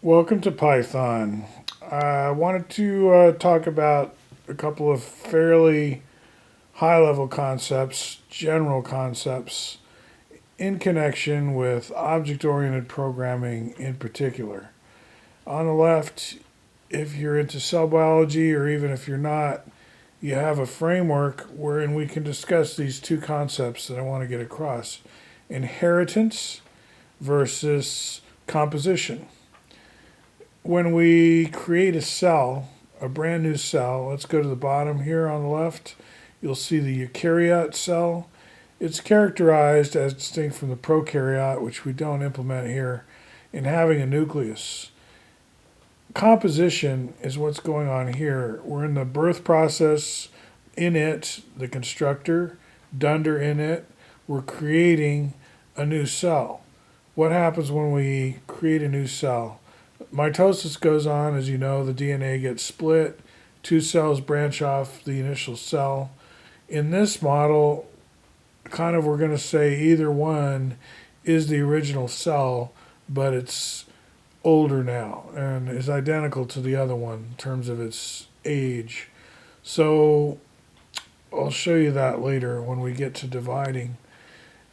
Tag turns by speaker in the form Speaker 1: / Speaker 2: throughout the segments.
Speaker 1: Welcome to Python. I wanted to talk about a couple of fairly high level concepts, general concepts, in connection with object oriented programming in particular. On the left, if you're into cell biology or even if you're not, you have a framework wherein we can discuss these two concepts that I want to get across: inheritance versus composition. When we create a cell, a brand new cell, let's go to the bottom here on the left, you'll see the eukaryote cell. It's characterized as distinct from the prokaryote, which we don't implement here, in having a nucleus. Composition is what's going on here. We're in the birth process, in it, the constructor, dunder in it, we're creating a new cell. What happens when we create a new cell? Mitosis goes on, as you know, the DNA gets split, two cells branch off the initial cell. In this model, kind of we're going to say either one is the original cell, but it's older now and is identical to the other one in terms of its age. So I'll show you that later when we get to dividing.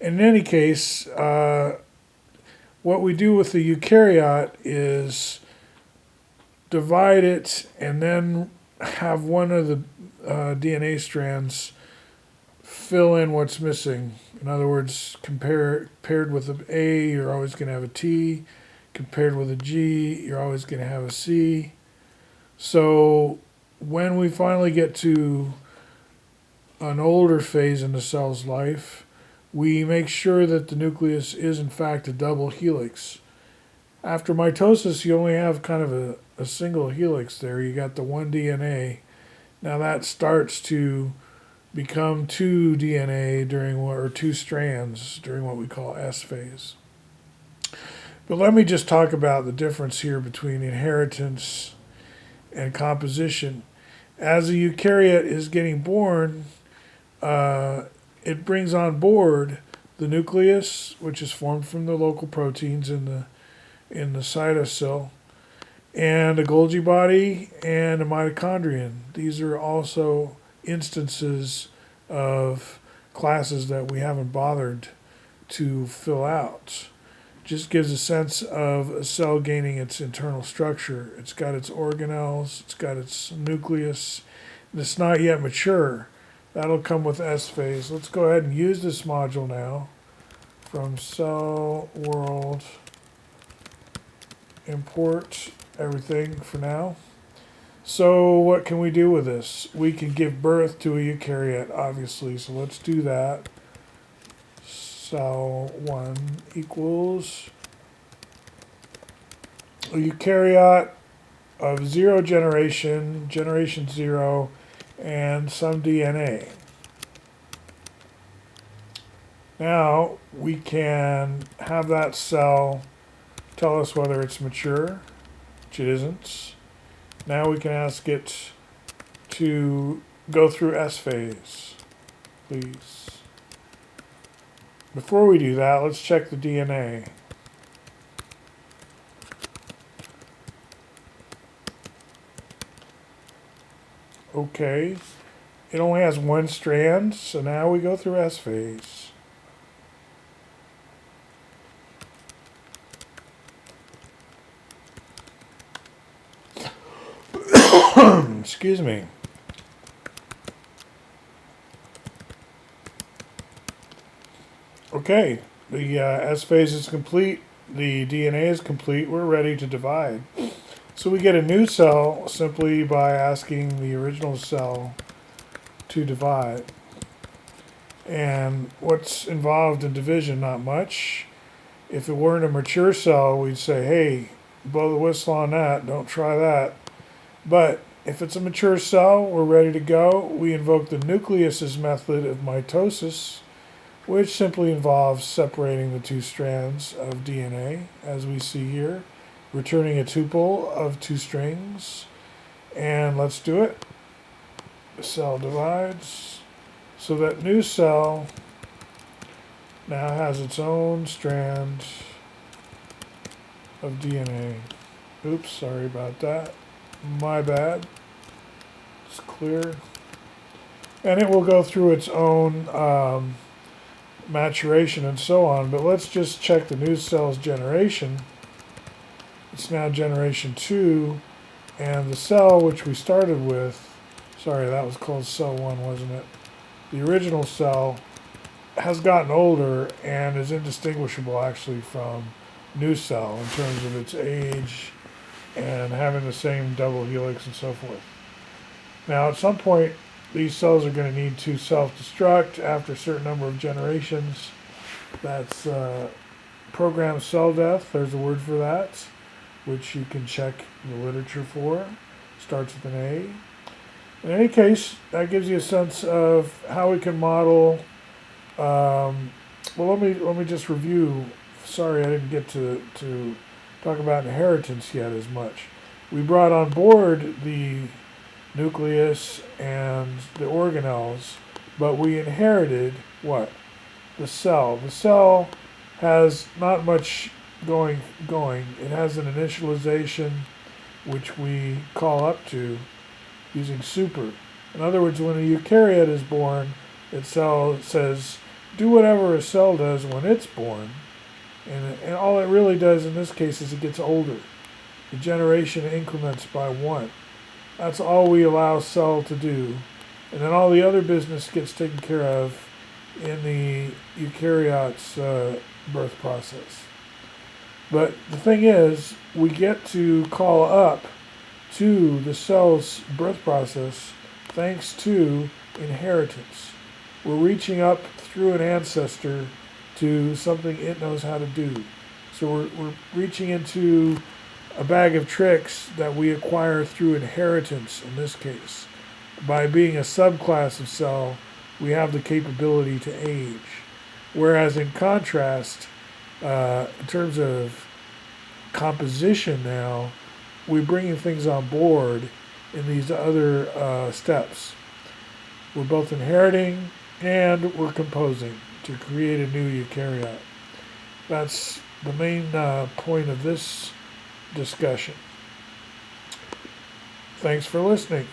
Speaker 1: In any case, what we do with the eukaryote is divide it and then have one of the DNA strands fill in what's missing. In other words, paired with an A, you're always going to have a T. Compared with a G, you're always going to have a C. So when we finally get to an older phase in the cell's life, we make sure that the nucleus is in fact a double helix. After mitosis, you only have kind of a single helix there. You got the one DNA. Now that starts to become two DNA or two strands during what we call S phase. But let me just talk about the difference here between inheritance and composition. As a eukaryote is getting born, it brings on board the nucleus, which is formed from the local proteins in the cytosol, and a Golgi body and a mitochondrion. These are also instances of classes that we haven't bothered to fill out. Just gives a sense of a cell gaining its internal structure. It's got its organelles, it's got its nucleus, and it's not yet mature. That'll come with S phase. Let's go ahead and use this module now from cell world, import everything for now. So what can we do with this? We can give birth to a eukaryote, obviously, so let's do that. Cell 1 equals a eukaryote of 0 generation 0, and some DNA. Now we can have that cell tell us whether it's mature, which it isn't. Now we can ask it to go through S phase, please. Before we do that, let's check the DNA. Okay, it only has one strand, so now we go through S phase. Excuse me. Okay, the S phase is complete, the DNA is complete, we're ready to divide. So we get a new cell simply by asking the original cell to divide. And what's involved in division? Not much. If it weren't a mature cell, we'd say, hey, blow the whistle on that, don't try that. But if it's a mature cell, we're ready to go. We invoke the nucleus's method of mitosis, which simply involves separating the two strands of DNA, as we see here, returning a tuple of two strings. And let's do it. The cell divides. So that new cell now has its own strand of DNA. Oops, sorry about that. My bad. It's clear. And it will go through its own maturation and so on. But let's just check the new cell's generation. It's now generation 2. And the cell which we started with, sorry, that was called cell 1, wasn't it? The original cell has gotten older and is indistinguishable actually from new cell in terms of its age and having the same double helix and so forth. Now, at some point, these cells are going to need to self-destruct after a certain number of generations. That's programmed cell death. There's a word for that, which you can check the literature for. Starts with an A. In any case, that gives you a sense of how we can model. Well, let me just review. Sorry, I didn't get to talk about inheritance yet as much. We brought on board the nucleus and the organelles, but we inherited what? The cell. The cell has not much going. It has an initialization which we call up to using super. In other words, when a eukaryote is born, its cell says, do whatever a cell does when it's born. And all it really does in this case is it gets older. The generation increments by 1. That's all we allow cell to do. And then all the other business gets taken care of in the eukaryote's birth process. But the thing is, we get to call up to the cell's birth process thanks to inheritance. We're reaching up through an ancestor to something it knows how to do. So we're reaching into a bag of tricks that we acquire through inheritance in this case. By being a subclass of cell, we have the capability to age. Whereas in contrast, in terms of composition now, we're bringing things on board in these other steps. We're both inheriting and we're composing to create a new eukaryote. That's the main point of this discussion. Thanks for listening.